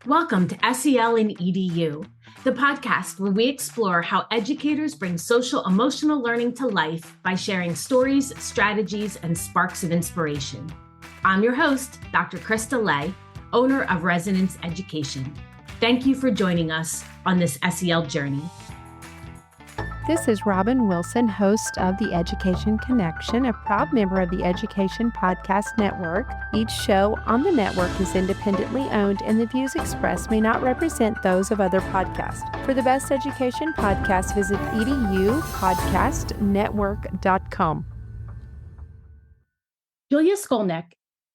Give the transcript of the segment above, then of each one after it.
Welcome to SEL in EDU, the podcast where we explore how educators bring social emotional learning to life by sharing stories, strategies, and sparks of inspiration. I'm your host, Dr. Krista Lay, owner of Resonance Education. Thank you for joining us on this SEL journey. This is Robin Wilson, host of The Education Connection, a proud member of the Education Podcast Network. Each show on the network is independently owned, and the views expressed may not represent those of other podcasts. For the best education podcast, visit edupodcastnetwork.com. Julia Skolnick,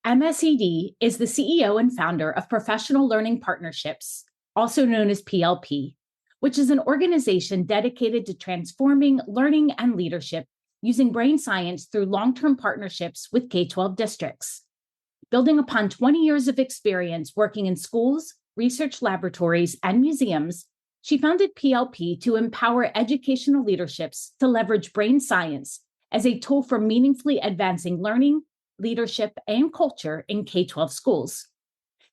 MSED, is the CEO and founder of Professional Learning Partnerships, also known as PLP, which is an organization dedicated to transforming learning and leadership using brain science through long-term partnerships with K-12 districts. Building upon 20 years of experience working in schools, research laboratories, and museums, she founded PLP to empower educational leaderships to leverage brain science as a tool for meaningfully advancing learning, leadership, and culture in K-12 schools.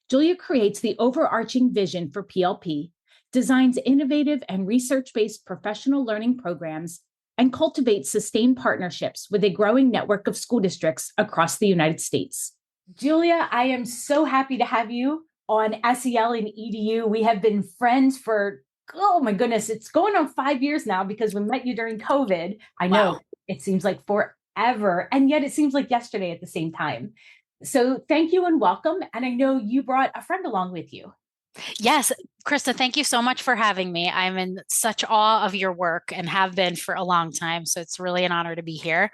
Julia creates the overarching vision for PLP, designs innovative and research-based professional learning programs, and cultivates sustained partnerships with a growing network of school districts across the United States. Julia, I am so happy to have you on SEL and EDU. We have been friends for, oh my goodness, it's going on 5 years now because we met you during COVID. I know. Wow. It seems like forever, and yet it seems like yesterday at the same time. So thank you and welcome. And I know you brought a friend along with you. Yes, Krista, thank you so much for having me. I'm in such awe of your work and have been for a long time, so it's really an honor to be here.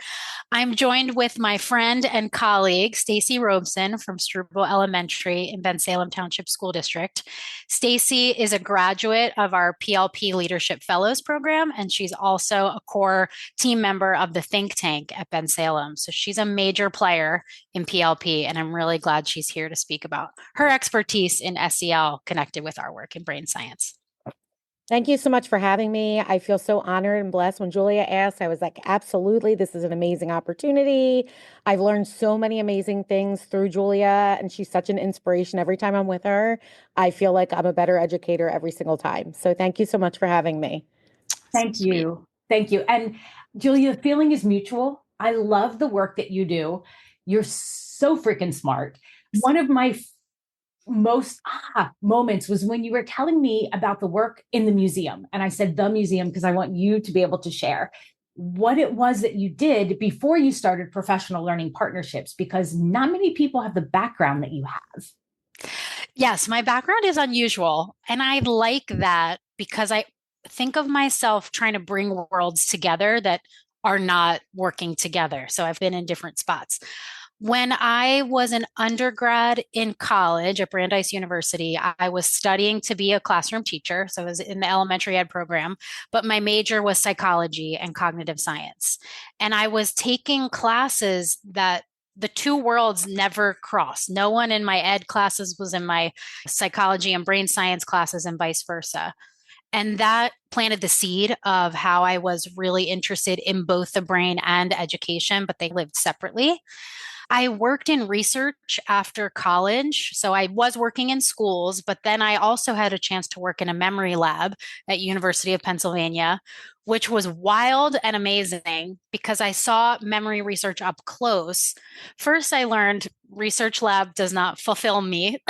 I'm joined with my friend and colleague, Stacy Robeson from Struble Elementary in Bensalem Township School District. Stacy is a graduate of our PLP Leadership Fellows program, and she's also a core team member of the think tank at Bensalem. So she's a major player in PLP, and I'm really glad she's here to speak about her expertise in SEL connected with our work in brain science. Thank you so much for having me. I feel so honored and blessed. When Julia asked, I was like, absolutely, this is an amazing opportunity. I've learned so many amazing things through Julia, and she's such an inspiration every time I'm with her. I feel like I'm a better educator every single time. So thank you so much for having me. Thank you. Thank you. And Julia, the feeling is mutual. I love the work that you do. You're so freaking smart. One of my most moments was when you were telling me about the work in the museum. And I said the museum because I want you to be able to share what it was that you did before you started professional learning partnerships, because not many people have the background that you have. Yes, my background is unusual. And I like that because I think of myself trying to bring worlds together that are not working together. So I've been in different spots. When I was an undergrad in college at Brandeis University, I was studying to be a classroom teacher. So I was in the elementary ed program, but my major was psychology and cognitive science. And I was taking classes that the two worlds never crossed. No one in my ed classes was in my psychology and brain science classes and vice versa. And that planted the seed of how I was really interested in both the brain and education, but they lived separately. I worked in research after college. So I was working in schools, but then I also had a chance to work in a memory lab at University of Pennsylvania, which was wild and amazing because I saw memory research up close. First, I learned research lab does not fulfill me,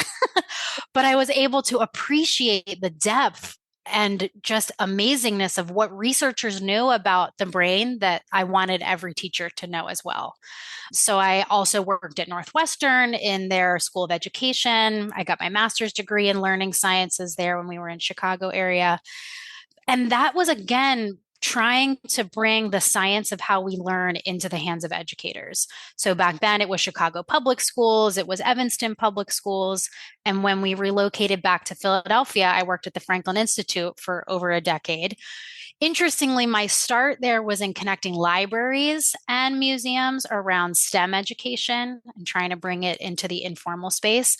but I was able to appreciate the depth and just amazingness of what researchers knew about the brain that I wanted every teacher to know as well. So I also worked at Northwestern in their School of Education. I got my master's degree in learning sciences there when we were in Chicago area. And that was, again, trying to bring the science of how we learn into the hands of educators. So back then it was Chicago Public Schools, it was Evanston Public Schools. And when we relocated back to Philadelphia, I worked at the Franklin Institute for over a decade. Interestingly, my start there was in connecting libraries and museums around STEM education and trying to bring it into the informal space.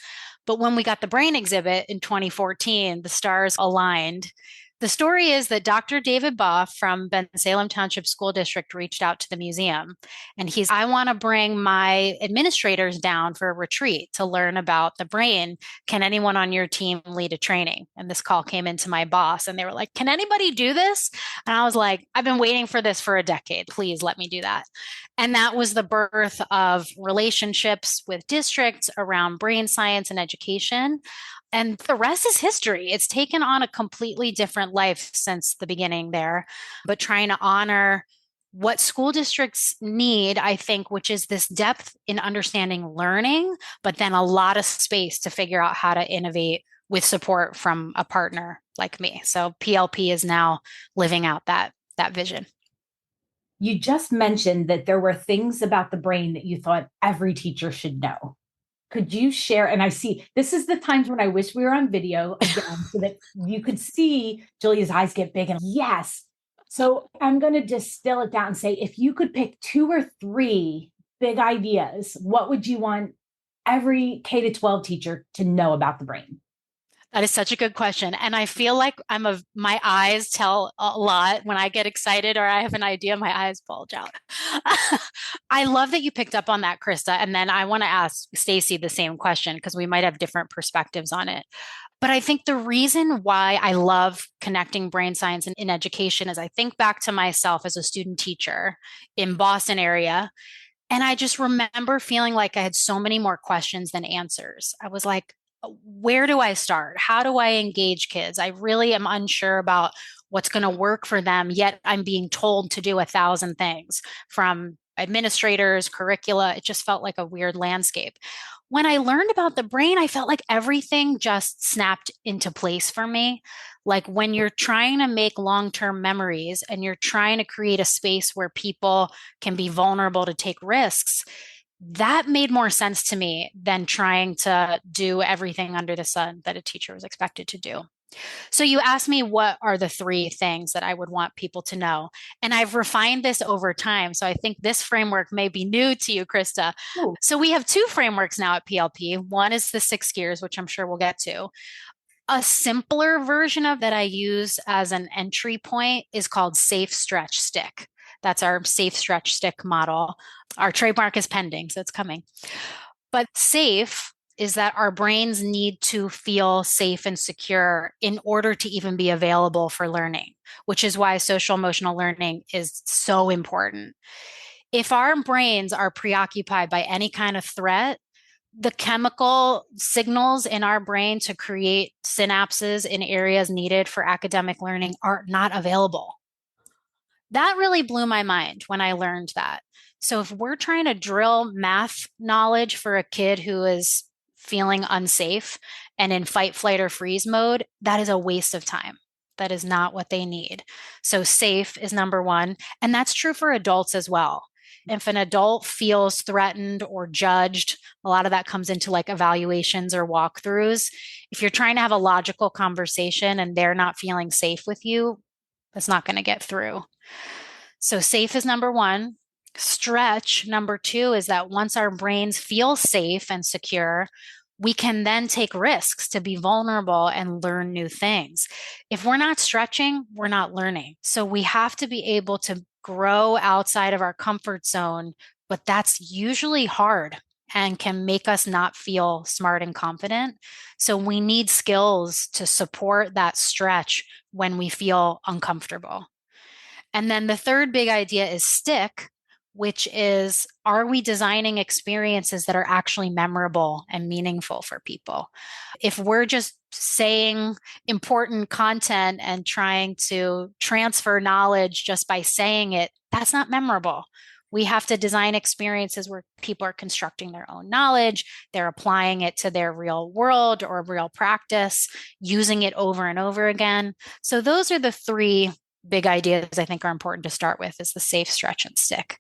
But when we got the brain exhibit in 2014, the stars aligned. The story is that Dr. David Baugh from Bensalem Township School District reached out to the museum and I want to bring my administrators down for a retreat to learn about the brain. Can anyone on your team lead a training? And this call came into my boss and they were like, can anybody do this? And I was like, I've been waiting for this for a decade. Please let me do that. And that was the birth of relationships with districts around brain science and education. And the rest is history. It's taken on a completely different life since the beginning there, but trying to honor what school districts need, I think, which is this depth in understanding learning, but then a lot of space to figure out how to innovate with support from a partner like me. So PLP is now living out that vision. You just mentioned that there were things about the brain that you thought every teacher should know. Could you share? And I see this is the times when I wish we were on video again so that you could see Julia's eyes get big and yes. So I'm going to distill it down and say, if you could pick 2 or 3 big ideas, what would you want every K to 12 teacher to know about the brain? That is such a good question. And I feel like my eyes tell a lot when I get excited or I have an idea, my eyes bulge out. I love that you picked up on that, Krista. And then I want to ask Stacy the same question because we might have different perspectives on it. But I think the reason why I love connecting brain science in education is I think back to myself as a student teacher in Boston area. And I just remember feeling like I had so many more questions than answers. I was like, where do I start? How do I engage kids? I really am unsure about what's going to work for them, yet I'm being told to do 1,000 things from administrators, curricula. It just felt like a weird landscape. When I learned about the brain, I felt like everything just snapped into place for me. Like when you're trying to make long-term memories and you're trying to create a space where people can be vulnerable to take risks, that made more sense to me than trying to do everything under the sun that a teacher was expected to do. So you asked me what are the 3 things that I would want people to know. And I've refined this over time. So I think this framework may be new to you, Krista. Ooh. So we have 2 frameworks now at PLP. One is the 6 gears, which I'm sure we'll get to. A simpler version of that I use as an entry point is called Safe Stretch Stick. That's our Safe Stretch Stick model. Our trademark is pending, so it's coming. But safe is that our brains need to feel safe and secure in order to even be available for learning, which is why social emotional learning is so important. If our brains are preoccupied by any kind of threat, the chemical signals in our brain to create synapses in areas needed for academic learning are not available. That really blew my mind when I learned that. So if we're trying to drill math knowledge for a kid who is feeling unsafe and in fight, flight, or freeze mode, that is a waste of time. That is not what they need. So safe is number 1. And that's true for adults as well. If an adult feels threatened or judged, a lot of that comes into like evaluations or walkthroughs. If you're trying to have a logical conversation and they're not feeling safe with you, that's not going to get through. So safe is number 1. Stretch, number 2, is that once our brains feel safe and secure, we can then take risks to be vulnerable and learn new things. If we're not stretching, we're not learning. So we have to be able to grow outside of our comfort zone, but that's usually hard and can make us not feel smart and confident. So we need skills to support that stretch when we feel uncomfortable. And then the 3rd big idea is stick, which is, are we designing experiences that are actually memorable and meaningful for people? If we're just saying important content and trying to transfer knowledge just by saying it, that's not memorable. We have to design experiences where people are constructing their own knowledge, they're applying it to their real world or real practice, using it over and over again. So those are the 3 big ideas I think are important to start with, is the safe, stretch, and stick.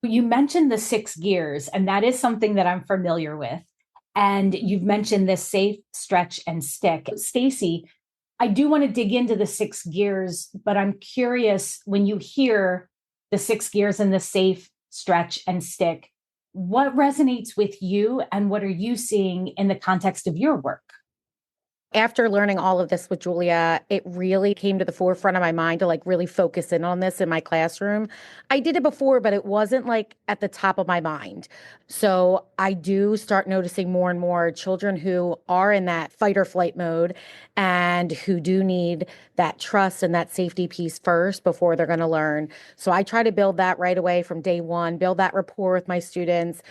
You mentioned the 6 gears, and that is something that I'm familiar with. And you've mentioned this safe, stretch, and stick. Stacy, I do want to dig into the 6 gears, but I'm curious, when you hear the 6 gears and the safe, stretch, and stick, what resonates with you and what are you seeing in the context of your work? After learning all of this with Julia, it really came to the forefront of my mind to really focus in on this in my classroom. I did it before, but it wasn't at the top of my mind. So I do start noticing more and more children who are in that fight or flight mode and who do need that trust and that safety piece first before they're going to learn. So I try to build that right away from day one, build that rapport with my students,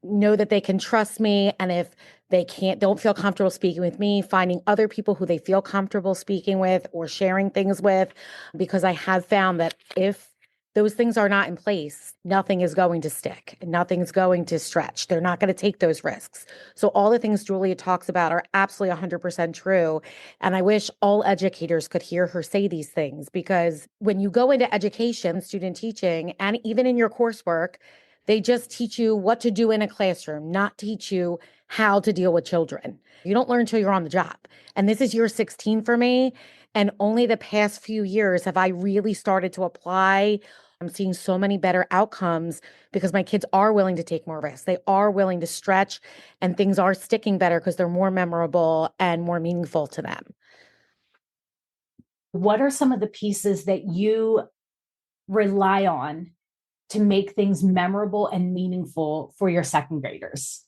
know that they can trust me. And if they don't feel comfortable speaking with me, finding other people who they feel comfortable speaking with or sharing things with, because I have found that if those things are not in place, nothing is going to stick. Nothing's going to stretch. They're not going to take those risks. So all the things Julia talks about are absolutely 100% true. And I wish all educators could hear her say these things, because when you go into education, student teaching, and even in your coursework, they just teach you what to do in a classroom, not teach you how to deal with children. You don't learn until you're on the job. And this is year 16 for me. And only the past few years have I really started to apply. I'm seeing so many better outcomes because my kids are willing to take more risks. They are willing to stretch, and things are sticking better because they're more memorable and more meaningful to them. What are some of the pieces that you rely on to make things memorable and meaningful for your second graders?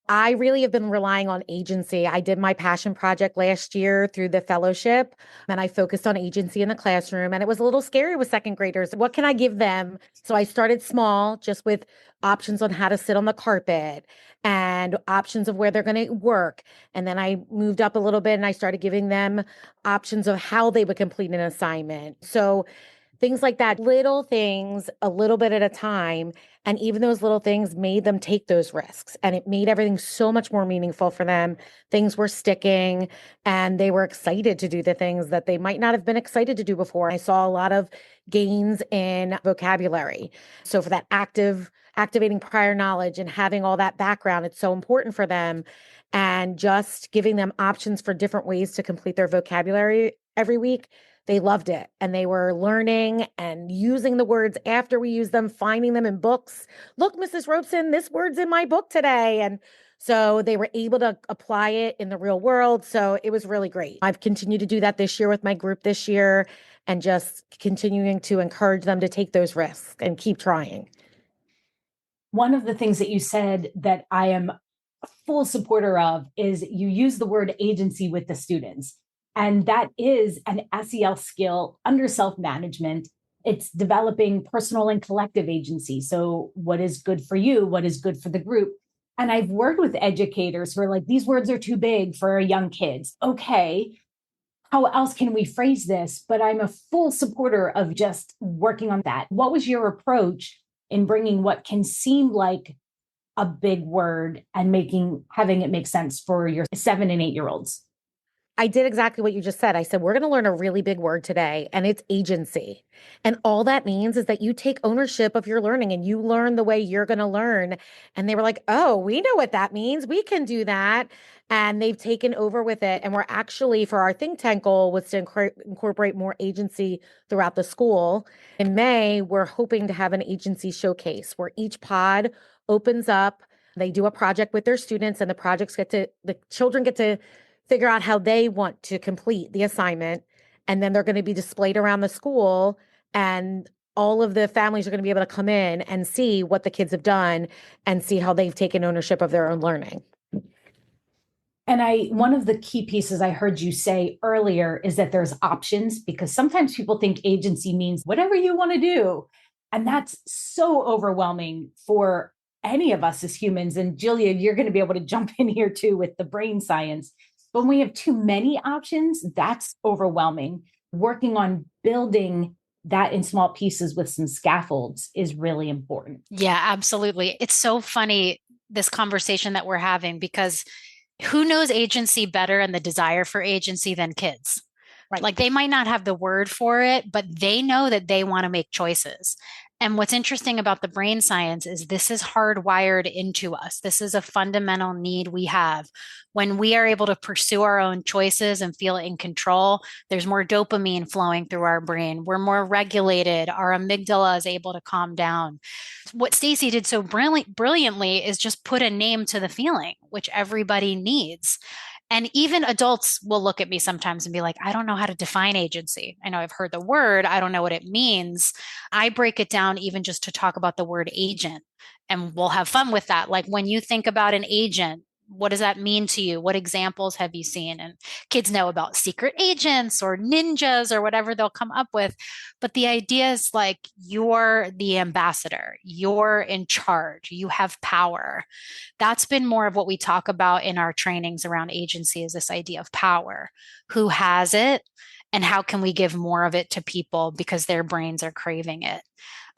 I really have been relying on agency. I did my passion project last year through the fellowship, and I focused on agency in the classroom. And it was a little scary with second graders. What can I give them? So I started small, just with options on how to sit on the carpet and options of where they're going to work. And then I moved up a little bit and I started giving them options of how they would complete an assignment. So things like that, little things, a little bit at a time. And even those little things made them take those risks. And it made everything so much more meaningful for them. Things were sticking and they were excited to do the things that they might not have been excited to do before. I saw a lot of gains in vocabulary. So for that activating prior knowledge and having all that background, it's so important for them. And just giving them options for different ways to complete their vocabulary every week, they loved it. And they were learning and using the words after we use them, finding them in books. Look, Mrs. Robeson, this word's in my book today. And so they were able to apply it in the real world. So it was really great. I've continued to do that this year with my group this year, and just continuing to encourage them to take those risks and keep trying. One of the things that you said that I am a full supporter of is you use the word agency with the students. And that is an SEL skill under self-management. It's developing personal and collective agency. So what is good for you? What is good for the group? And I've worked with educators who are like, these words are too big for young kids. Okay, how else can we phrase this? But I'm a full supporter of just working on that. What was your approach in bringing what can seem like a big word and having it make sense for your 7 and 8-year-olds? I did exactly what you just said. I said, we're going to learn a really big word today, and it's agency. And all that means is that you take ownership of your learning and you learn the way you're going to learn. And they were like, oh, we know what that means. We can do that. And they've taken over with it. And we're actually, for our think tank goal, was to incorporate more agency throughout the school. In May, we're hoping to have an agency showcase where each pod opens up. They do a project with their students, and the children get to figure out how they want to complete the assignment. And then they're going to be displayed around the school, and all of the families are going to be able to come in and see what the kids have done and see how they've taken ownership of their own learning. And one of the key pieces I heard you say earlier is that there's options, because sometimes people think agency means whatever you want to do. And that's so overwhelming for any of us as humans. And Julia, you're going to be able to jump in here too with the brain science. But when we have too many options, that's overwhelming. Working on building that in small pieces with some scaffolds is really important. Yeah, absolutely. It's so funny, this conversation that we're having, because who knows agency better and the desire for agency than kids? Right. Like, they might not have the word for it, but they know that they want to make choices. And what's interesting about the brain science is this is hardwired into us. This is a fundamental need we have. When we are able to pursue our own choices and feel in control, there's more dopamine flowing through our brain. We're more regulated. Our amygdala is able to calm down. What Stacy did so brilliantly is just put a name to the feeling, which everybody needs. And even adults will look at me sometimes and be like, I don't know how to define agency. I know I've heard the word, I don't know what it means. I break it down even just to talk about the word agent, and we'll have fun with that. Like when you think about an agent, what does that mean to you? What examples have you seen? And kids know about secret agents or ninjas or whatever they'll come up with. But the idea is like you're the ambassador, you're in charge, you have power. That's been more of what we talk about in our trainings around agency, is this idea of power. Who has it? And how can we give more of it to people because their brains are craving it?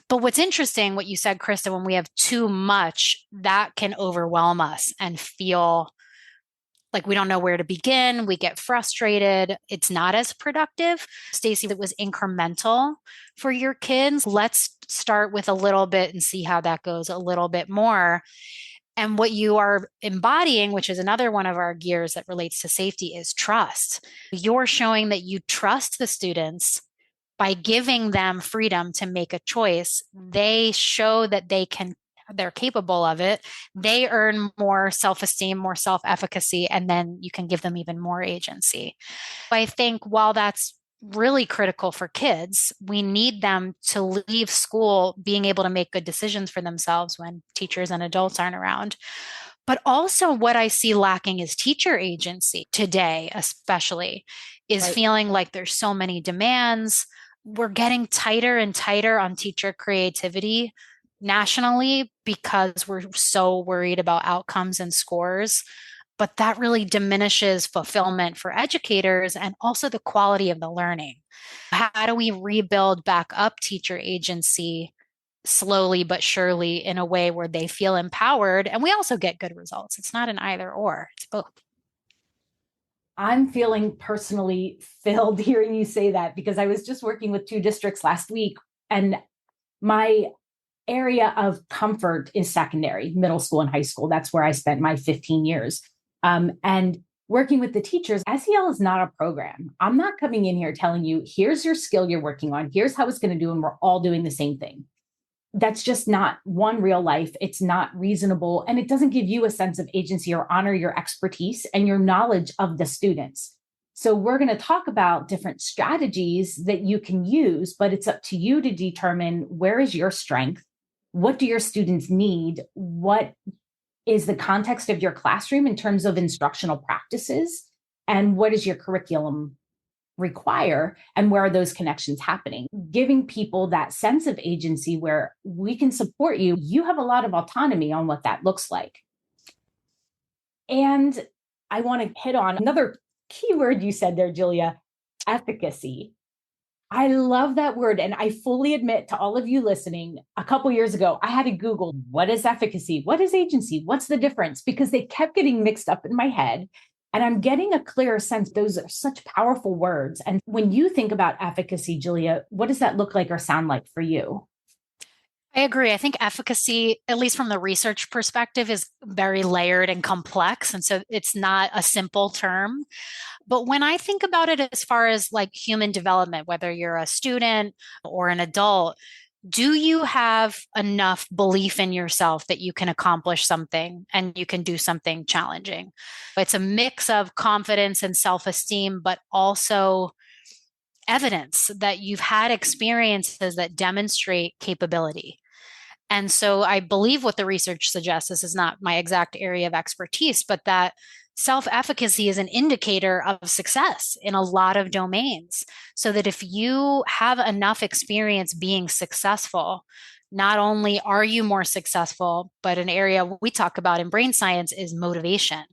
But what's interesting, what you said, Krista, when we have too much, that can overwhelm us and feel like we don't know where to begin. We get frustrated. It's not as productive. Stacy, it was incremental for your kids. Let's start with a little bit and see how that goes a little bit more. And what you are embodying, which is another one of our gears that relates to safety, is trust. You're showing that you trust the students by giving them freedom to make a choice. They show that they're capable of it. They earn more self-esteem, more self-efficacy, and then you can give them even more agency. I think while that's really critical for kids, we need them to leave school being able to make good decisions for themselves when teachers and adults aren't around. But also what I see lacking is teacher agency today, especially, is feeling like there's so many demands. We're getting tighter and tighter on teacher creativity nationally because we're so worried about outcomes and scores. But that really diminishes fulfillment for educators and also the quality of the learning. How do we rebuild back up teacher agency slowly but surely in a way where they feel empowered and we also get good results? It's not an either or, it's both. I'm feeling personally filled hearing you say that, because I was just working with 2 districts last week, and my area of comfort is secondary, middle school and high school. That's where I spent my 15 years. And working with the teachers, SEL is not a program. I'm not coming in here telling you, here's your skill you're working on, here's how it's going to do, and we're all doing the same thing. That's just not one real life. It's not reasonable. And it doesn't give you a sense of agency or honor your expertise and your knowledge of the students. So we're going to talk about different strategies that you can use, but it's up to you to determine where is your strength? What do your students need? What is the context of your classroom in terms of instructional practices? And what does your curriculum require, and where are those connections happening? Giving people that sense of agency where we can support you. You have a lot of autonomy on what that looks like. And I want to hit on another key word you said there, Julia, efficacy. I love that word. And I fully admit to all of you listening, a couple years ago, I had to Google, what is efficacy? What is agency? What's the difference? Because they kept getting mixed up in my head. And I'm getting a clearer sense. Those are such powerful words. And when you think about efficacy, Julia, what does that look like or sound like for you? I agree. I think efficacy, at least from the research perspective, is very layered and complex. And so it's not a simple term. But when I think about it as far as like human development, whether you're a student or an adult, do you have enough belief in yourself that you can accomplish something and you can do something challenging? It's a mix of confidence and self-esteem, but also evidence that you've had experiences that demonstrate capability. And so I believe what the research suggests, this is not my exact area of expertise, but that self-efficacy is an indicator of success in a lot of domains. So that if you have enough experience being successful, not only are you more successful, but an area we talk about in brain science is motivation.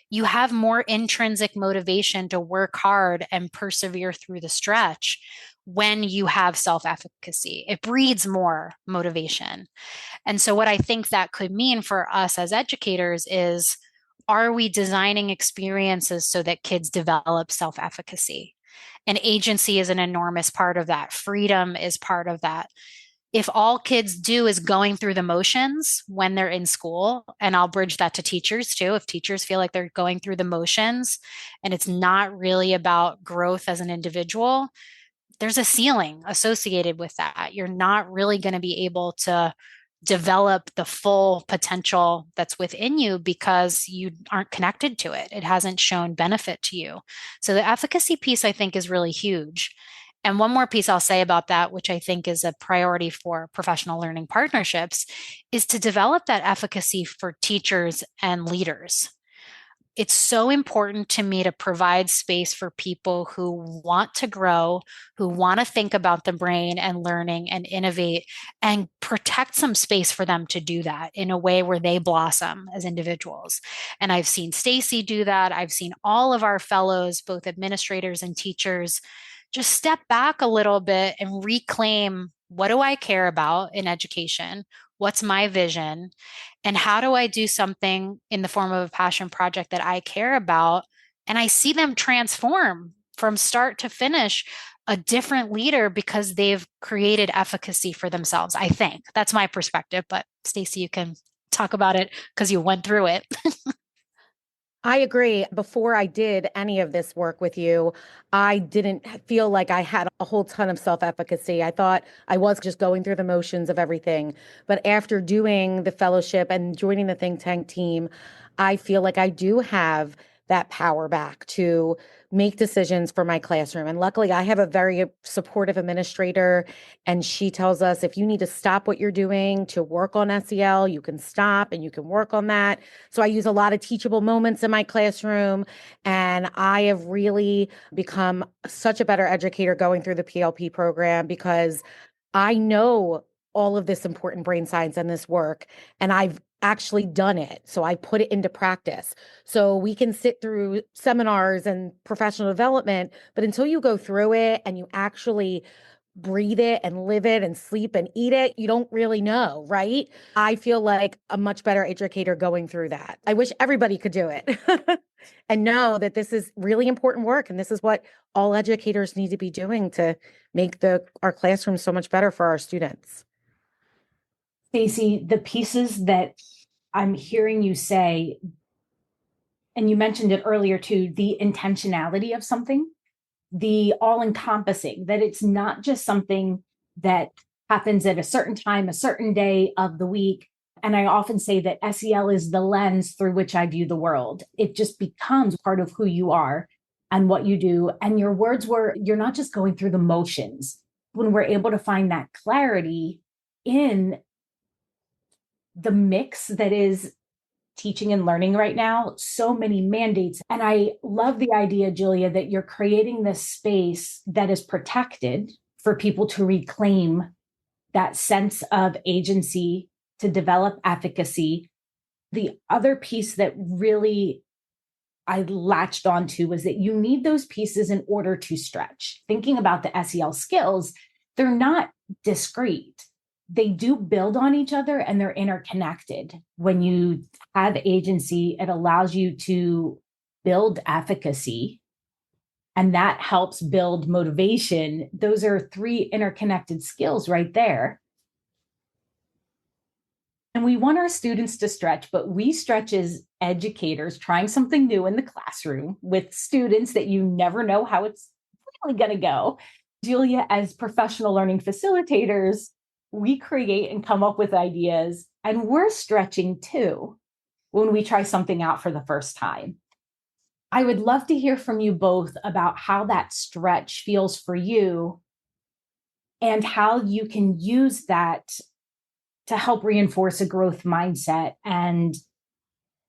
You have more intrinsic motivation to work hard and persevere through the stretch when you have self-efficacy. It breeds more motivation. And so what I think that could mean for us as educators is, are we designing experiences so that kids develop self-efficacy? And agency is an enormous part of that. Freedom is part of that. If all kids do is going through the motions when they're in school, and I'll bridge that to teachers too, if teachers feel like they're going through the motions and it's not really about growth as an individual, there's a ceiling associated with that. You're not really going to be able to develop the full potential that's within you because you aren't connected to it. It hasn't shown benefit to you. So the efficacy piece, I think, is really huge. And one more piece I'll say about that, which I think is a priority for professional learning partnerships, is to develop that efficacy for teachers and leaders. It's so important to me to provide space for people who want to grow, who want to think about the brain and learning and innovate, and protect some space for them to do that in a way where they blossom as individuals. And I've seen Stacy do that. I've seen all of our fellows, both administrators and teachers, just step back a little bit and reclaim, what do I care about in education? What's my vision? And how do I do something in the form of a passion project that I care about? And I see them transform from start to finish, a different leader because they've created efficacy for themselves. I think that's my perspective. But Stacy, you can talk about it because you went through it. I agree. Before I did any of this work with you, I didn't feel like I had a whole ton of self-efficacy. I thought I was just going through the motions of everything. But after doing the fellowship and joining the think tank team, I feel like I do have that power back to make decisions for my classroom. And luckily, I have a very supportive administrator, and she tells us if you need to stop what you're doing to work on SEL, you can stop and you can work on that. So I use a lot of teachable moments in my classroom, and I have really become such a better educator going through the PLP program because I know all of this important brain science and this work, and I've actually done it. So I put it into practice. So we can sit through seminars and professional development, but until you go through it and you actually breathe it and live it and sleep and eat it, you don't really know, right? I feel like a much better educator going through that. I wish everybody could do it and know that this is really important work. And this is what all educators need to be doing to make our classrooms so much better for our students. Stacy, the pieces that I'm hearing you say, and you mentioned it earlier too, the intentionality of something, the all-encompassing, that it's not just something that happens at a certain time, a certain day of the week. And I often say that SEL is the lens through which I view the world. It just becomes part of who you are and what you do. And your words were, you're not just going through the motions. When we're able to find that clarity in the mix that is teaching and learning right now, so many mandates. And I love the idea, Julia, that you're creating this space that is protected for people to reclaim that sense of agency, to develop efficacy. The other piece that really I latched onto was that you need those pieces in order to stretch. Thinking about the SEL skills, they're not discrete. They do build on each other and they're interconnected. When you have agency, it allows you to build efficacy, and that helps build motivation. Those are three interconnected skills right there. And we want our students to stretch, but we stretch as educators trying something new in the classroom with students that you never know how it's really going to go. Julia, as professional learning facilitators, we create and come up with ideas, and we're stretching too when we try something out for the first time. I would love to hear from you both about how that stretch feels for you and how you can use that to help reinforce a growth mindset and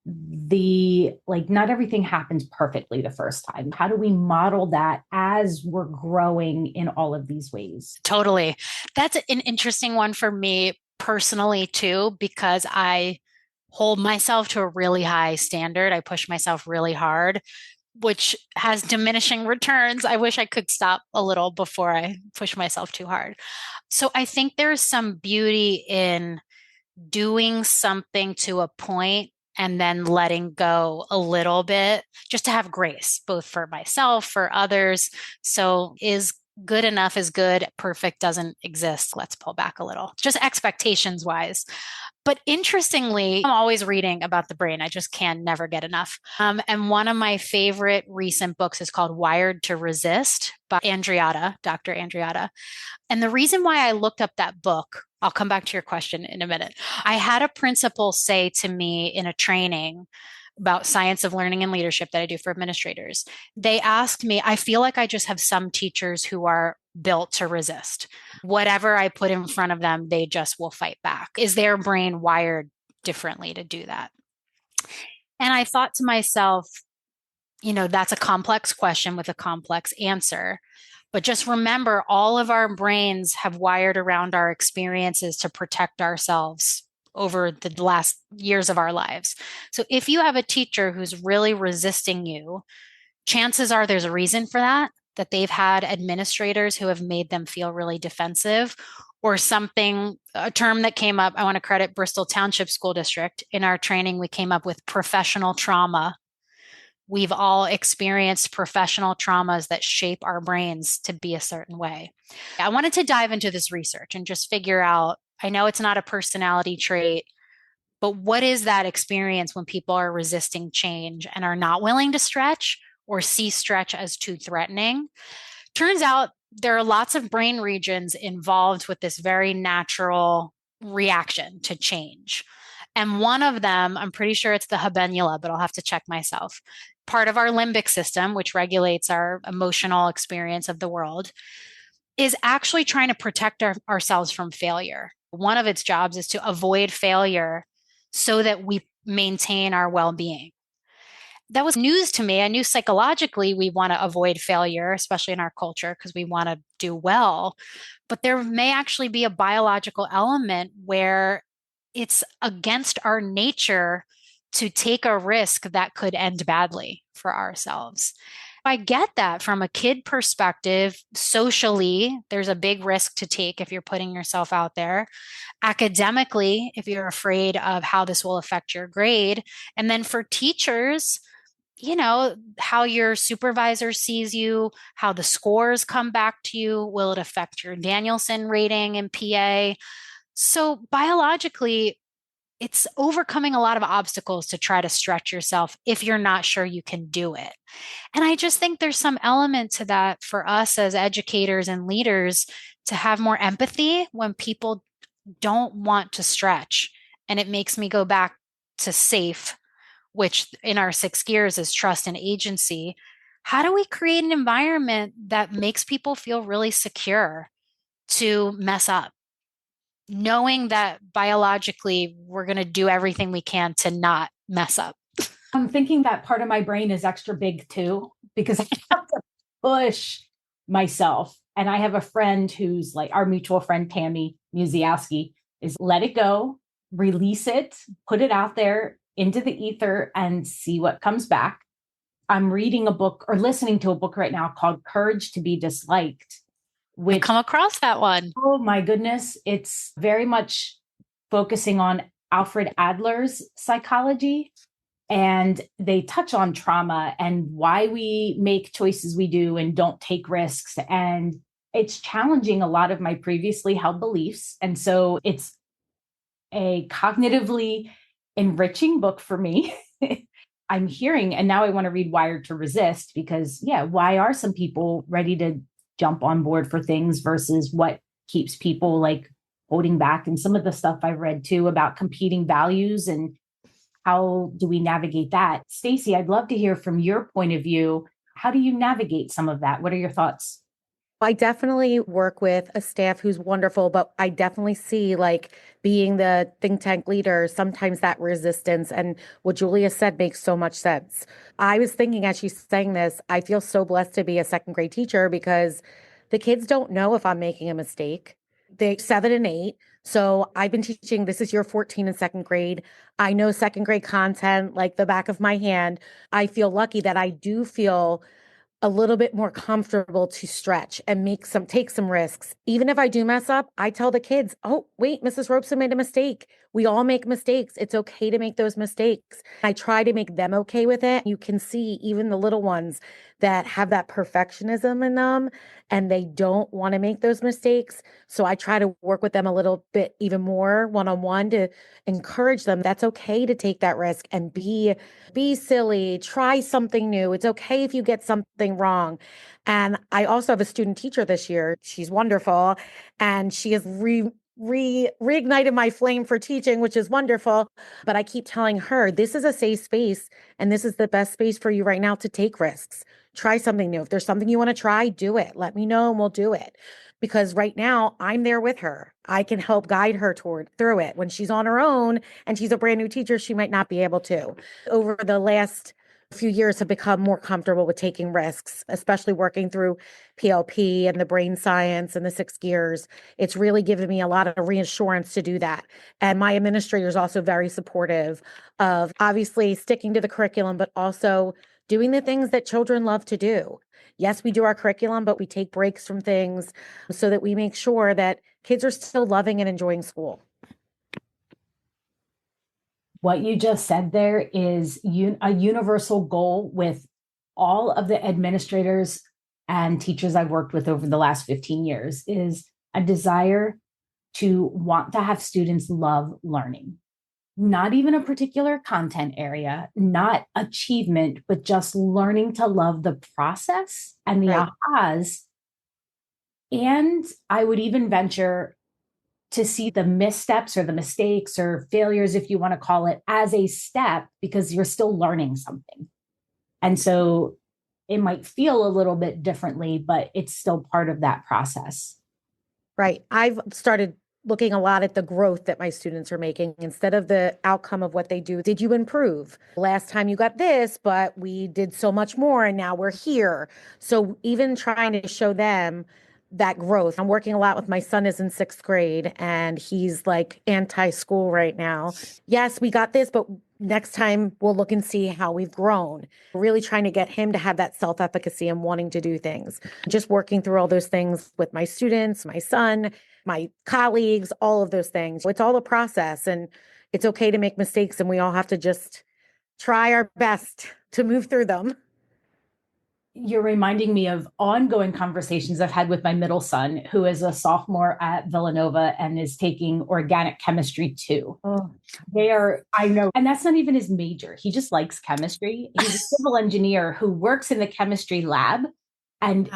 not everything happens perfectly the first time. How do we model that as we're growing in all of these ways? Totally. That's an interesting one for me personally too, because I hold myself to a really high standard. I push myself really hard, which has diminishing returns. I wish I could stop a little before I push myself too hard. So I think there's some beauty in doing something to a point and then letting go a little bit just to have grace, both for myself, for others. So is good enough is good, perfect doesn't exist. Let's pull back a little, just expectations wise. But interestingly, I'm always reading about the brain. I just can never get enough. And one of my favorite recent books is called Wired to Resist by Dr. Andreata. And the reason why I looked up that book, I'll come back to your question in a minute. I had a principal say to me in a training about science of learning and leadership that I do for administrators. They asked me, I feel like I just have some teachers who are built to resist. Whatever I put in front of them, they just will fight back. Is their brain wired differently to do that? And I thought to myself, that's a complex question with a complex answer. But just remember, all of our brains have wired around our experiences to protect ourselves over the last years of our lives. So if you have a teacher who's really resisting you, chances are there's a reason for that they've had administrators who have made them feel really defensive or something, a term that came up. I want to credit Bristol Township School District. In our training, we came up with professional trauma. We've all experienced professional traumas that shape our brains to be a certain way. I wanted to dive into this research and just figure out, I know it's not a personality trait, but what is that experience when people are resisting change and are not willing to stretch or see stretch as too threatening? Turns out there are lots of brain regions involved with this very natural reaction to change. And one of them, I'm pretty sure it's the habenula, but I'll have to check myself. Part of our limbic system, which regulates our emotional experience of the world, is actually trying to protect ourselves from failure. One of its jobs is to avoid failure so that we maintain our well-being. That was news to me. I knew psychologically we want to avoid failure, especially in our culture, because we want to do well. But there may actually be a biological element where it's against our nature to take a risk that could end badly for ourselves. I get that from a kid perspective. Socially, there's a big risk to take if you're putting yourself out there. Academically, if you're afraid of how this will affect your grade. And then for teachers, how your supervisor sees you, how the scores come back to you. Will it affect your Danielson rating in PA? So biologically, it's overcoming a lot of obstacles to try to stretch yourself if you're not sure you can do it. And I just think there's some element to that for us as educators and leaders to have more empathy when people don't want to stretch. And it makes me go back to SAFE, which in our 6 gears is trust and agency. How do we create an environment that makes people feel really secure to mess up, knowing that biologically we're going to do everything we can to not mess up? I'm thinking that part of my brain is extra big too, because I have to push myself. And I have a friend who's like our mutual friend, Tammy Musiowski, is let it go, release it, put it out there into the ether and see what comes back. I'm reading a book or listening to a book right now called Courage to be Disliked. I come across that one. Oh my goodness. It's very much focusing on Alfred Adler's psychology. And they touch on trauma and why we make choices we do and don't take risks. And it's challenging a lot of my previously held beliefs. And so it's a cognitively enriching book for me. I'm hearing, and now I want to read Wired to Resist because, why are some people ready to jump on board for things versus what keeps people like holding back? And some of the stuff I've read too about competing values and how do we navigate that? Stacy, I'd love to hear from your point of view. How do you navigate some of that? What are your thoughts? I definitely work with a staff who's wonderful, but I definitely see like being the think tank leader, sometimes that resistance and what Julia said makes so much sense. I was thinking as she's saying this, I feel so blessed to be a second grade teacher because the kids don't know if I'm making a mistake. They're 7 and 8. So I've been teaching, this is year 14 in second grade. I know second grade content like the back of my hand. I feel lucky that I do feel a little bit more comfortable to stretch and take some risks. Even if I do mess up, I tell the kids, oh, wait, Mrs. Robeson made a mistake. We all make mistakes. It's okay to make those mistakes. I try to make them okay with it. You can see even the little ones that have that perfectionism in them and they don't want to make those mistakes. So I try to work with them a little bit even more one-on-one to encourage them. That's okay to take that risk and be silly, try something new. It's okay if you get something wrong. And I also have a student teacher this year. She's wonderful. And she has reignited my flame for teaching, which is wonderful. But I keep telling her, this is a safe space. And this is the best space for you right now to take risks. Try something new. If there's something you want to try, do it. Let me know and we'll do it. Because right now I'm there with her. I can help guide her through it. When she's on her own and she's a brand new teacher, she might not be able to. Over the last few years have become more comfortable with taking risks, especially working through PLP and the brain science and the 6 gears. It's really given me a lot of reassurance to do that. And my administrator is also very supportive of obviously sticking to the curriculum, but also doing the things that children love to do. Yes, we do our curriculum, but we take breaks from things so that we make sure that kids are still loving and enjoying school. What you just said there is a universal goal with all of the administrators and teachers I've worked with over the last 15 years is a desire to want to have students love learning. Not even a particular content area, not achievement, but just learning to love the process and the ahas. And I would even venture to see the missteps or the mistakes or failures, if you want to call it, as a step because you're still learning something. And so it might feel a little bit differently, but it's still part of that process. Right. I've started looking a lot at the growth that my students are making instead of the outcome of what they do. Did you improve? Last time you got this, but we did so much more and now we're here. So even trying to show them that growth. I'm working a lot with my son is in 6th grade and he's like anti-school right now. Yes, we got this, but next time we'll look and see how we've grown. Really trying to get him to have that self-efficacy and wanting to do things. Just working through all those things with my students, my son, my colleagues, all of those things. It's all a process and it's okay to make mistakes and we all have to just try our best to move through them. You're reminding me of ongoing conversations I've had with my middle son, who is a sophomore at Villanova and is taking organic chemistry too. Oh. I know, and that's not even his major. He just likes chemistry. He's a civil engineer who works in the chemistry lab. And,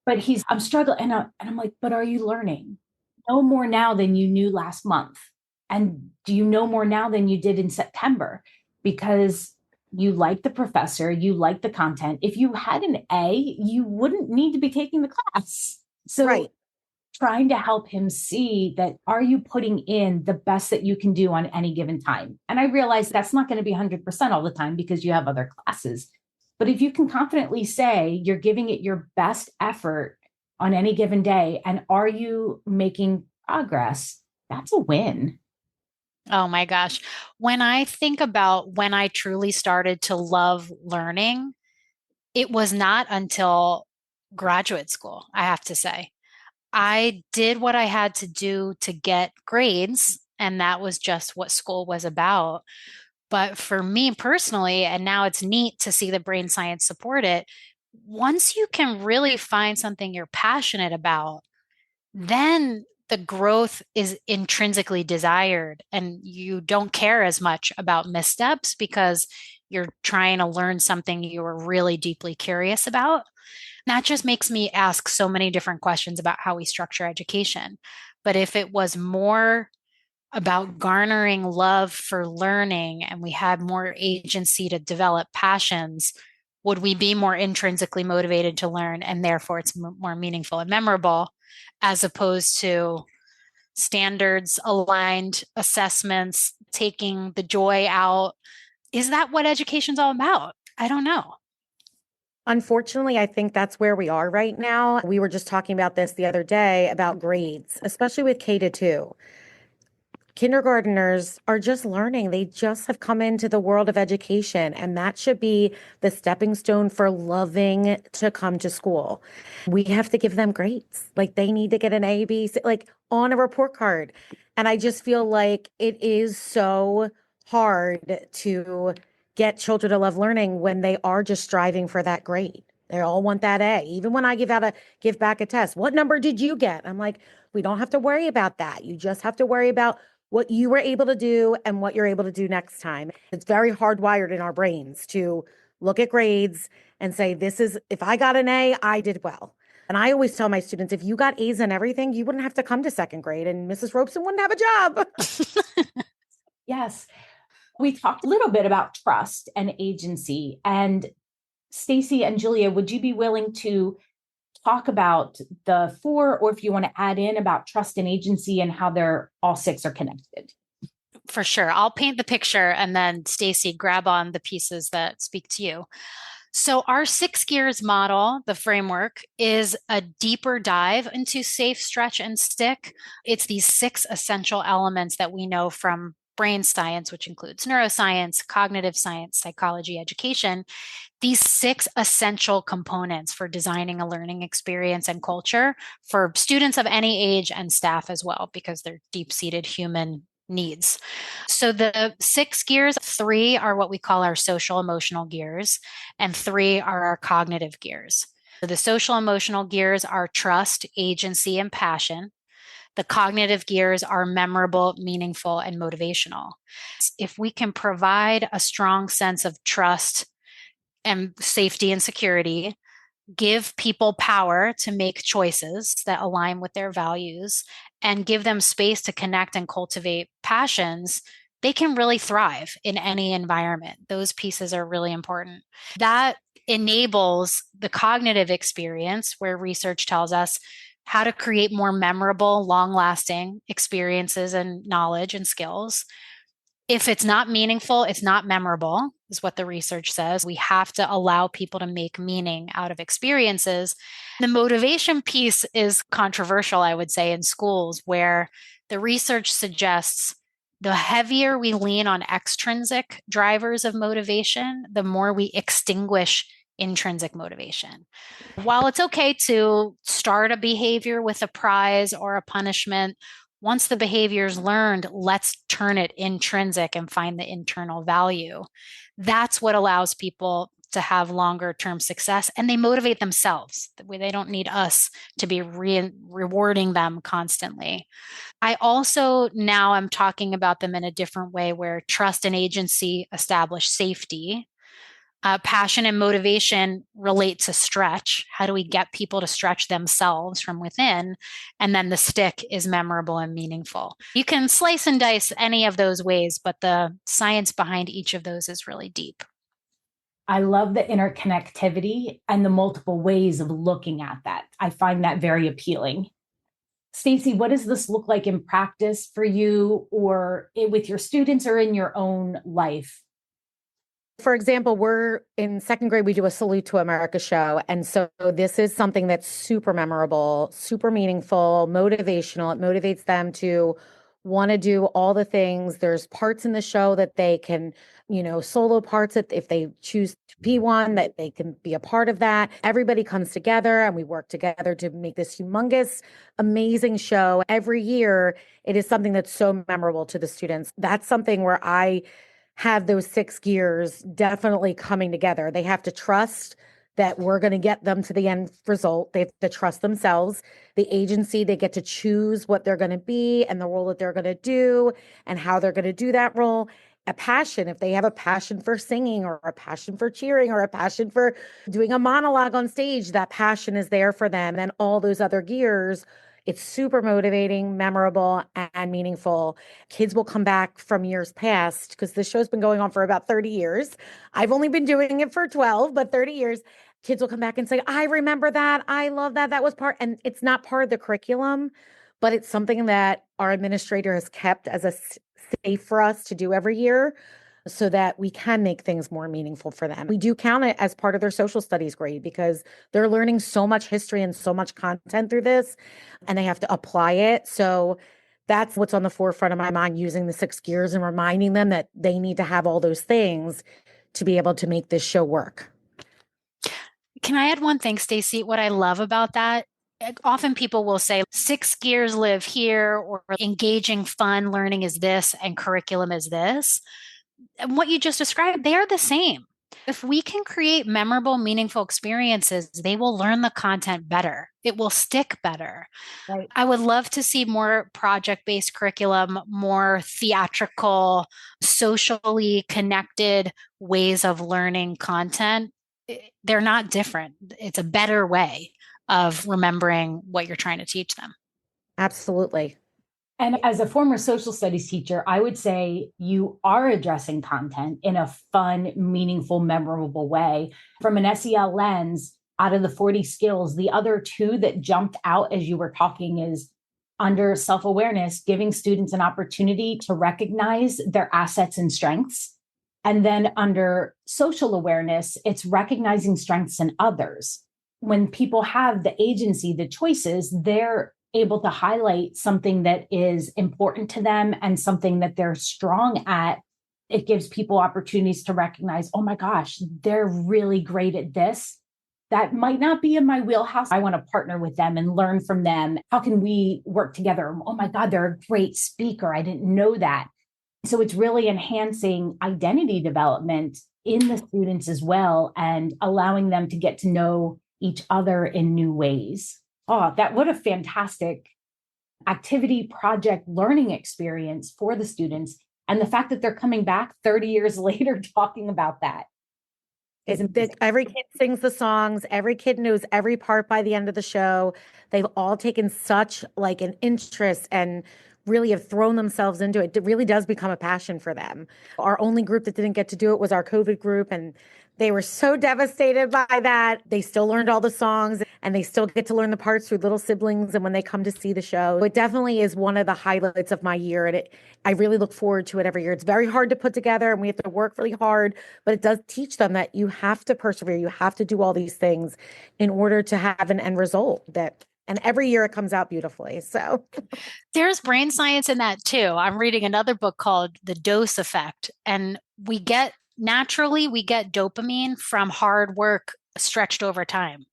but I'm struggling. And I'm like, but are you learning? No more now than you knew last month. And do you know more now than you did in September? Because you like the professor, you like the content. If you had an A, you wouldn't need to be taking the class. So trying to help him see that, are you putting in the best that you can do on any given time? And I realize that's not going to be 100% all the time because you have other classes. But if you can confidently say you're giving it your best effort on any given day, and are you making progress, that's a win. Oh my gosh. When I think about when I truly started to love learning, it was not until graduate school, I have to say. I did what I had to do to get grades, and that was just what school was about. But for me personally, and now it's neat to see the brain science support it, once you can really find something you're passionate about, then the growth is intrinsically desired and you don't care as much about missteps because you're trying to learn something you were really deeply curious about. That just makes me ask so many different questions about how we structure education. But if it was more about garnering love for learning and we had more agency to develop passions, would we be more intrinsically motivated to learn and therefore it's more meaningful and memorable, as opposed to standards aligned assessments, taking the joy out? Is that what education's all about? I don't know. Unfortunately, I think that's where we are right now. We were just talking about this the other day about grades, especially with K-2. kindergarteners are just learning. They just have come into the world of education, and that should be the stepping stone for loving to come to school. We have to give them grades. Like they need to get an A, B, C, like on a report card. And I just feel like it is so hard to get children to love learning when they are just striving for that grade. They all want that A. Even when I give back a test, what number did you get? I'm like, we don't have to worry about that. You just have to worry about what you were able to do and what you're able to do next time. It's very hardwired in our brains to look at grades and say, if I got an A, I did well. And I always tell my students, if you got A's in everything, you wouldn't have to come to second grade and Mrs. Robeson wouldn't have a job. Yes. We talked a little bit about trust and agency. And Stacy and Julia, would you be willing to talk about the four, or if you want to add in about trust and agency and how they're all six are connected? For sure. I'll paint the picture and then Stacy, grab on the pieces that speak to you. So our 6 gears model, the framework, is a deeper dive into safe, stretch, and stick. It's these 6 essential elements that we know from brain science, which includes neuroscience, cognitive science, psychology, education. These 6 essential components for designing a learning experience and culture for students of any age and staff as well, because they're deep-seated human needs. So the 6 gears, 3 are what we call our social emotional gears, and 3 are our cognitive gears. So the social emotional gears are trust, agency, and passion. The cognitive gears are memorable, meaningful, and motivational. If we can provide a strong sense of trust and safety and security, give people power to make choices that align with their values, and give them space to connect and cultivate passions, they can really thrive in any environment. Those pieces are really important. That enables the cognitive experience, where research tells us how to create more memorable, long-lasting experiences and knowledge and skills. If it's not meaningful, it's not memorable, is what the research says. We have to allow people to make meaning out of experiences. The motivation piece is controversial, I would say, in schools, where the research suggests the heavier we lean on extrinsic drivers of motivation, the more we extinguish intrinsic motivation. While it's okay to start a behavior with a prize or a punishment, once the behavior is learned, let's turn it intrinsic and find the internal value. That's what allows people to have longer term success, and they motivate themselves. They don't need us to be rewarding them constantly. I also now am talking about them in a different way, where trust and agency establish safety. Passion and motivation relate to stretch. How do we get people to stretch themselves from within? And then the stick is memorable and meaningful. You can slice and dice any of those ways, but the science behind each of those is really deep. I love the interconnectivity and the multiple ways of looking at that. I find that very appealing. Stacy, what does this look like in practice for you, or with your students, or in your own life? For example, we're in second grade, we do a Salute to America show. And so this is something that's super memorable, super meaningful, motivational. It motivates them to want to do all the things. There's parts in the show that they can, solo parts that if they choose to be one, that they can be a part of that. Everybody comes together and we work together to make this humongous, amazing show. Every year, it is something that's so memorable to the students. That's something where I have those 6 gears definitely coming together. They have to trust that we're going to get them to the end result. They have to trust themselves. The agency, they get to choose what they're going to be and the role that they're going to do and how they're going to do that role. A passion, if they have a passion for singing or a passion for cheering or a passion for doing a monologue on stage, that passion is there for them. And all those other gears, it's super motivating, memorable, and meaningful. Kids will come back from years past, because this show's been going on for about 30 years. I've only been doing it for 12, but 30 years. Kids will come back and say, I remember that. I love that. That was and it's not part of the curriculum, but it's something that our administrator has kept as a safe for us to do every year, so that we can make things more meaningful for them. We do count it as part of their social studies grade, because they're learning so much history and so much content through this, and they have to apply it. So That's what's on the forefront of my mind, using the 6 gears and reminding them that they need to have all those things to be able to make this show work. Can I add one thing, Stacy? What I love about that, often people will say 6 gears live here, or engaging fun learning is this and curriculum is this. And what you just described, they are the same. If we can create memorable, meaningful experiences, they will learn the content better. It will stick better. Right. I would love to see more project-based curriculum, more theatrical, socially connected ways of learning content. They're not different. It's a better way of remembering what you're trying to teach them. Absolutely. And as a former social studies teacher, I would say you are addressing content in a fun, meaningful, memorable way. From an SEL lens, out of the 40 skills, the other 2 that jumped out as you were talking is under self-awareness, giving students an opportunity to recognize their assets and strengths. And then under social awareness, it's recognizing strengths in others. When people have the agency, the choices, they're able to highlight something that is important to them and something that they're strong at. It gives people opportunities to recognize, oh my gosh, they're really great at this. That might not be in my wheelhouse. I want to partner with them and learn from them. How can we work together? Oh my God, they're a great speaker. I didn't know that. So it's really enhancing identity development in the students as well, and allowing them to get to know each other in new ways. Oh, what a fantastic activity, project, learning experience for the students. And the fact that they're coming back 30 years later talking about that. Every kid sings the songs. Every kid knows every part by the end of the show. They've all taken such like an interest and really have thrown themselves into it. It really does become a passion for them. Our only group that didn't get to do it was our COVID group, and they were so devastated by that. They still learned all the songs, and they still get to learn the parts through little siblings and when they come to see the show. It definitely is one of the highlights of my year, and I really look forward to it every year. It's very hard to put together, and we have to work really hard, but it does teach them that you have to persevere. You have to do all these things in order to have an end result and every year it comes out beautifully. So there's brain science in that too. I'm reading another book called The Dose Effect, and we get dopamine from hard work stretched over time.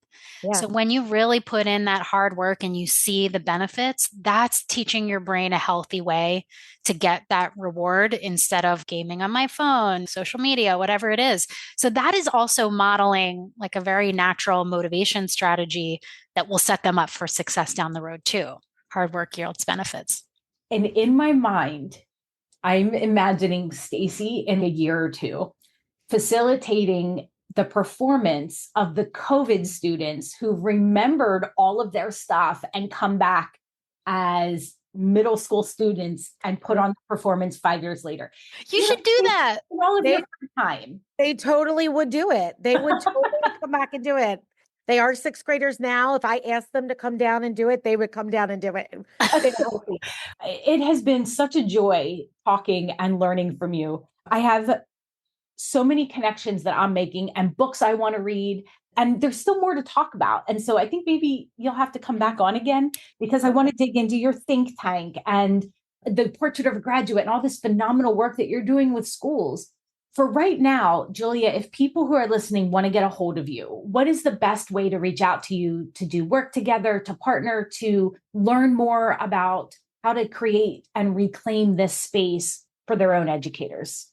Yeah. So when you really put in that hard work and you see the benefits, that's teaching your brain a healthy way to get that reward instead of gaming on my phone, social media, whatever it is. So that is also modeling like a very natural motivation strategy that will set them up for success down the road too. Hard work yields benefits. And in my mind, I'm imagining Stacy in a year or 2 facilitating the performance of the COVID students who remembered all of their stuff and come back as middle school students and put on the performance 5 years later. You should do that. All of your time. They totally would do it. They would totally come back and do it. They are 6th graders now. If I asked them to come down and do it, they would come down and do it. It has been such a joy talking and learning from you. I have so many connections that I'm making and books I want to read, and there's still more to talk about. And so I think maybe you'll have to come back on again, because I want to dig into your think tank and the Portrait of a Graduate and all this phenomenal work that you're doing with schools. For right now, Julia, if people who are listening want to get a hold of you, what is the best way to reach out to you, to do work together, to partner, to learn more about how to create and reclaim this space for their own educators?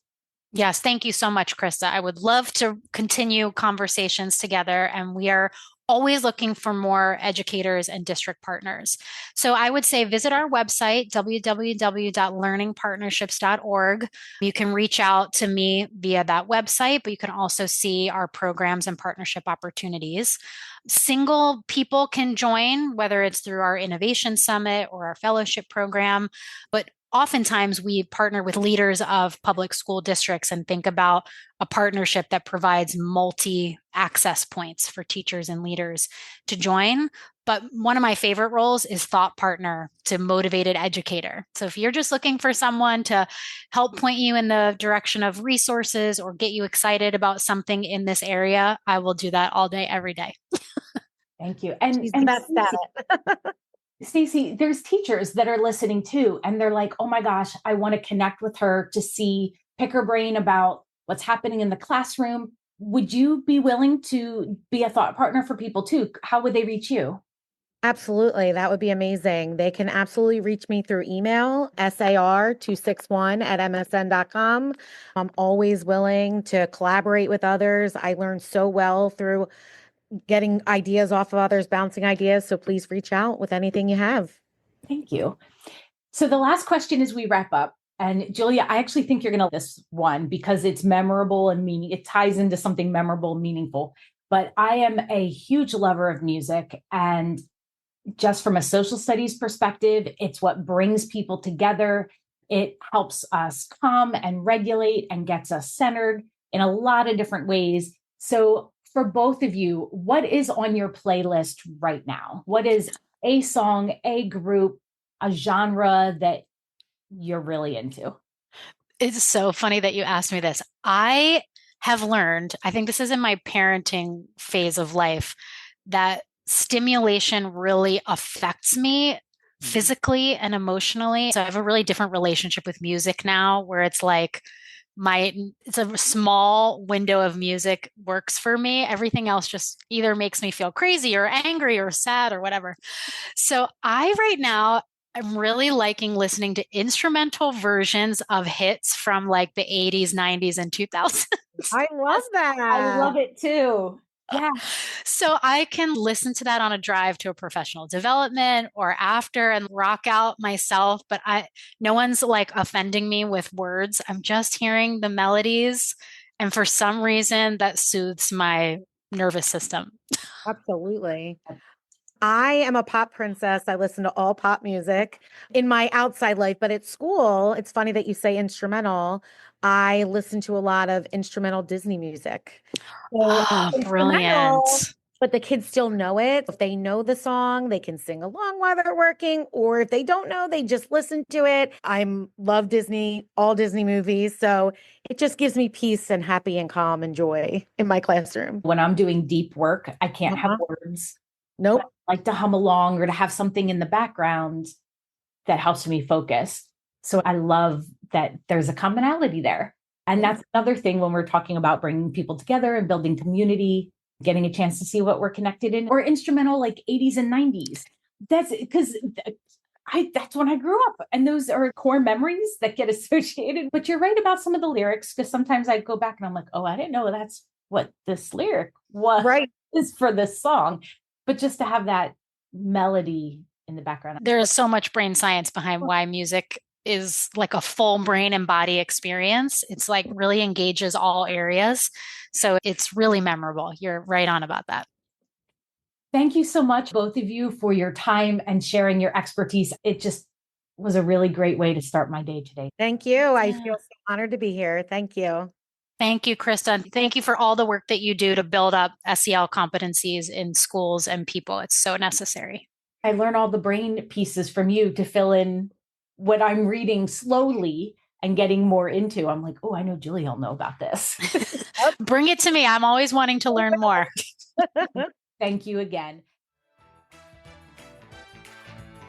Yes, thank you so much, Krista. I would love to continue conversations together, and we are always looking for more educators and district partners. So I would say visit our website, www.learningpartnerships.org. You can reach out to me via that website, but you can also see our programs and partnership opportunities. Single people can join, whether it's through our Innovation Summit or our fellowship program, but oftentimes we partner with leaders of public school districts and think about a partnership that provides multi-access points for teachers and leaders to join. But one of my favorite roles is thought partner to motivated educator. So if you're just looking for someone to help point you in the direction of resources or get you excited about something in this area, I will do that all day, every day. Thank you. And that's that. Stacy, there's teachers that are listening too, and they're like, oh my gosh, I want to connect with her to pick her brain about what's happening in the classroom. Would you be willing to be a thought partner for people too? How would they reach you? Absolutely. That would be amazing. They can absolutely reach me through email, sar261@msn.com. I'm always willing to collaborate with others. I learn so well through getting ideas off of others, bouncing ideas. So please reach out with anything you have. Thank you. So the last question as we wrap up, and Julia, I actually think you're going to this one because it's memorable and meaning. It ties into something memorable, meaningful. But I am a huge lover of music, and just from a social studies perspective, it's what brings people together. It helps us calm and regulate and gets us centered in a lot of different ways. So for both of you, what is on your playlist right now? What is a song, a group, a genre that you're really into? It's so funny that you asked me this. I have learned, I think this is in my parenting phase of life, that stimulation really affects me physically and emotionally. So I have a really different relationship with music now, where it's like it's a small window of music works for me. Everything else just either makes me feel crazy or angry or sad or whatever. So right now, I'm really liking listening to instrumental versions of hits from like the 80s, 90s, and 2000s. I love that. I love it too. Yeah. So I can listen to that on a drive to a professional development or after and rock out myself, but no one's like offending me with words. I'm just hearing the melodies. And for some reason that soothes my nervous system. Absolutely. I am a pop princess. I listen to all pop music in my outside life, but at school, it's funny that you say instrumental. I listen to a lot of instrumental Disney music. So brilliant. But the kids still know it. If they know the song, they can sing along while they're working, or if they don't know, they just listen to it. I love Disney, all Disney movies. So it just gives me peace and happy and calm and joy in my classroom. When I'm doing deep work, I can't have words. Nope. I like to hum along or to have something in the background that helps me focus. So I love that there's a commonality there. And that's another thing when we're talking about bringing people together and building community, getting a chance to see what we're connected in, or instrumental like 80s and 90s. That's because that's when I grew up. And those are core memories that get associated. But you're right about some of the lyrics, because sometimes I go back and I'm like, oh, I didn't know that's what this lyric was is for this song. But just to have that melody in the background. There is so much brain science behind why music is like a full brain and body experience. It's like really engages all areas. So it's really memorable. You're right on about that. Thank you so much, both of you, for your time and sharing your expertise. It just was a really great way to start my day today. Thank you. I feel so honored to be here. Thank you. Thank you, Krista. Thank you for all the work that you do to build up SEL competencies in schools and people. It's so necessary. I learn all the brain pieces from you to fill in what I'm reading slowly and getting more into. I'm like, oh, I know Julia will know about this. Bring it to me. I'm always wanting to learn more. Thank you again.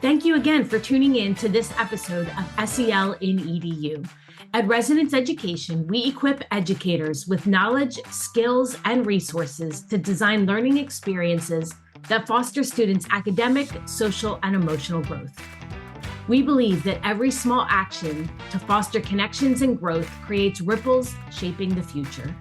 Thank you again for tuning in to this episode of SEL in EDU. At Resonance Education, we equip educators with knowledge, skills, and resources to design learning experiences that foster students' academic, social, and emotional growth. We believe that every small action to foster connections and growth creates ripples shaping the future.